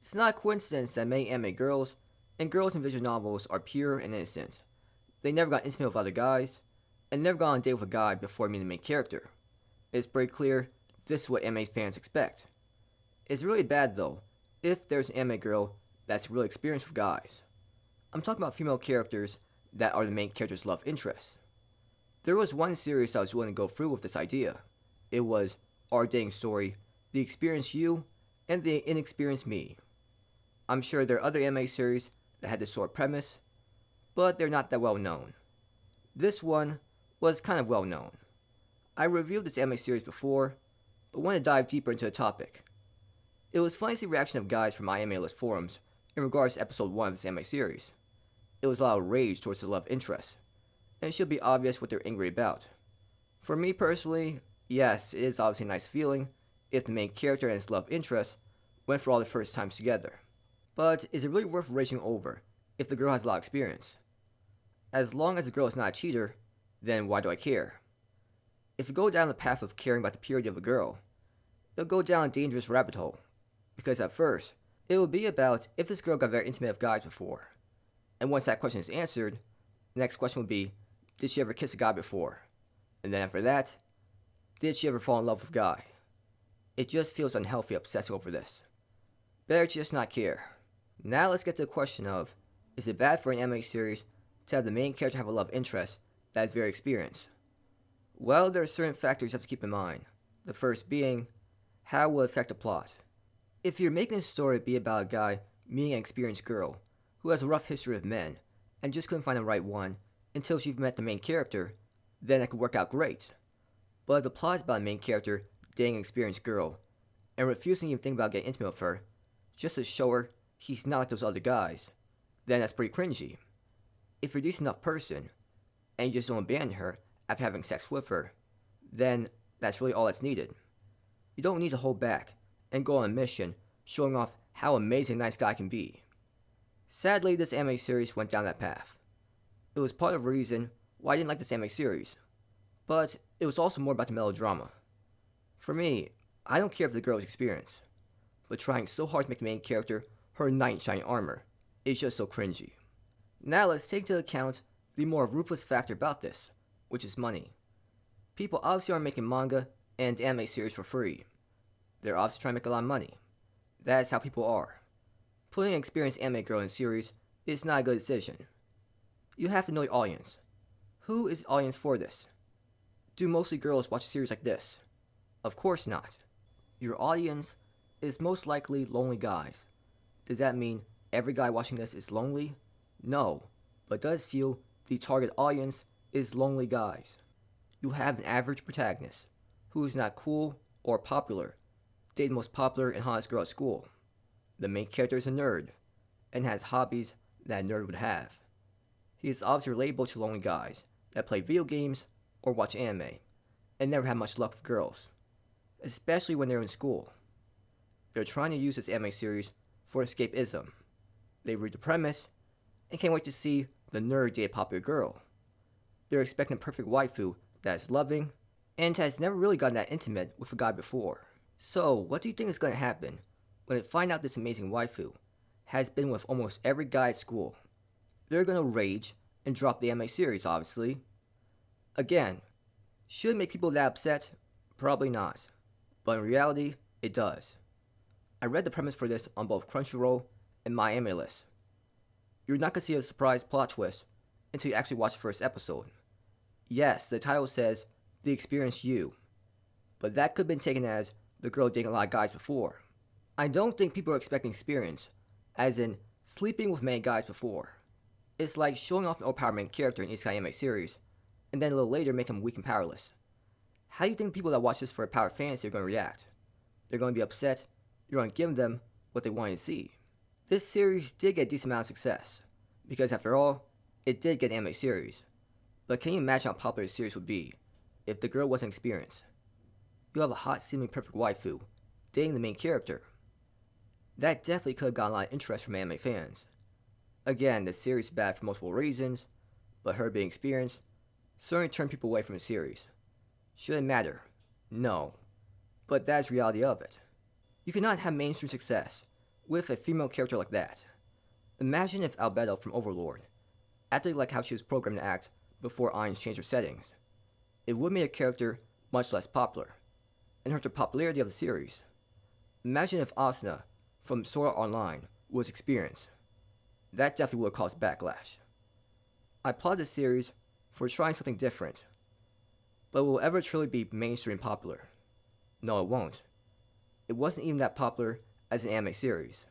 It's not a coincidence that many anime girls and girls in visual novels are pure and innocent. They never got intimate with other guys, and never got on a date with a guy before meeting the main character. It's pretty clear this is what anime fans expect. It's really bad though, if there's an anime girl that's really experienced with guys. I'm talking about female characters that are the main character's love interests. There was one series that was willing to go through with this idea. It was Our Dating Story, The Experienced You, and The Inexperienced Me. I'm sure there are other anime series that had this sort of premise, but they're not that well known. This one was kind of well known. I reviewed this anime series before, but wanted to dive deeper into the topic. It was funny to see the reaction of guys from my anime list forums in regards to episode 1 of this anime series. It was a lot of rage towards the love interest, and it should be obvious what they're angry about. For me personally, yes, it is obviously a nice feeling if the main character and his love interest went for all the first times together. But is it really worth raging over if the girl has a lot of experience? As long as the girl is not a cheater, then why do I care? If you go down the path of caring about the purity of a girl, you'll go down a dangerous rabbit hole. Because at first, it will be about if this girl got very intimate with guys before. And once that question is answered, the next question will be, did she ever kiss a guy before? And then after that, did she ever fall in love with a guy? It just feels unhealthy obsessing over this. Better to just not care. Now let's get to the question of, is it bad for an anime series to have the main character have a love interest that is very experienced? Well, there are certain factors you have to keep in mind. The first being, how will it affect the plot? If you're making a story be about a guy meeting an experienced girl who has a rough history with men and just couldn't find the right one until she met the main character, then it could work out great. But if the plot is about a main character dating an experienced girl and refusing to even think about getting intimate with her just to show her he's not like those other guys, then that's pretty cringy. If you're a decent enough person and you just don't abandon her after having sex with her, then that's really all that's needed. You don't need to hold back and go on a mission showing off how amazing a nice guy can be. Sadly, this anime series went down that path. It was part of the reason why I didn't like this anime series, but it was also more about the melodrama. For me, I don't care if the girl is experienced, but trying so hard to make the main character her knight in shining armor is just so cringy. Now let's take into account the more ruthless factor about this, which is money. People obviously aren't making manga and anime series for free. They're obviously trying to make a lot of money. That is how people are. Putting an experienced anime girl in a series is not a good decision. You have to know your audience. Who is the audience for this? Do mostly girls watch a series like this? Of course not. Your audience is most likely lonely guys. Does that mean every guy watching this is lonely? No, but does feel the target audience is lonely guys. You have an average protagonist who is not cool or popular, dating the most popular and hottest girl at school. The main character is a nerd and has hobbies that a nerd would have. He is obviously relatable to lonely guys that play video games or watch anime and never have much luck with girls, especially when they're in school. They're trying to use this anime series for escapism. They read the premise and can't wait to see the nerd date a popular girl. They're expecting a perfect waifu that is loving and has never really gotten that intimate with a guy before. So, what do you think is going to happen when they find out this amazing waifu has been with almost every guy at school? They're going to rage and drop the anime series, obviously. Again, should it make people that upset? Probably not. But in reality, it does. I read the premise for this on both Crunchyroll and my anime list. You're not going to see a surprise plot twist until you actually watch the first episode. Yes, the title says, The Experienced You, but that could have been taken as the girl dating a lot of guys before. I don't think people are expecting experience, as in sleeping with many guys before. It's like showing off an overpowered main character in Isekai anime series, and then a little later make him weak and powerless. How do you think people that watch this for a power fantasy are going to react? They're going to be upset, you're going to give them what they wanted to see. This series did get a decent amount of success, because after all, it did get an anime series. But can you imagine how popular the series would be if the girl wasn't experienced? You have a hot, seemingly perfect waifu dating the main character. That definitely could have gotten a lot of interest from anime fans. Again, the series is bad for multiple reasons, but her being experienced certainly turned people away from the series. Should it matter? No. But that is the reality of it. You cannot have mainstream success with a female character like that. Imagine if Albedo from Overlord acted like how she was programmed to act before Ainz changed her settings. It would make a character much less popular, and hurt the popularity of the series. Imagine if Asuna from Sword Art Online was experienced. That definitely would have caused backlash. I applaud this series for trying something different, but will it ever truly be mainstream popular? No, it won't. It wasn't even that popular as an anime series.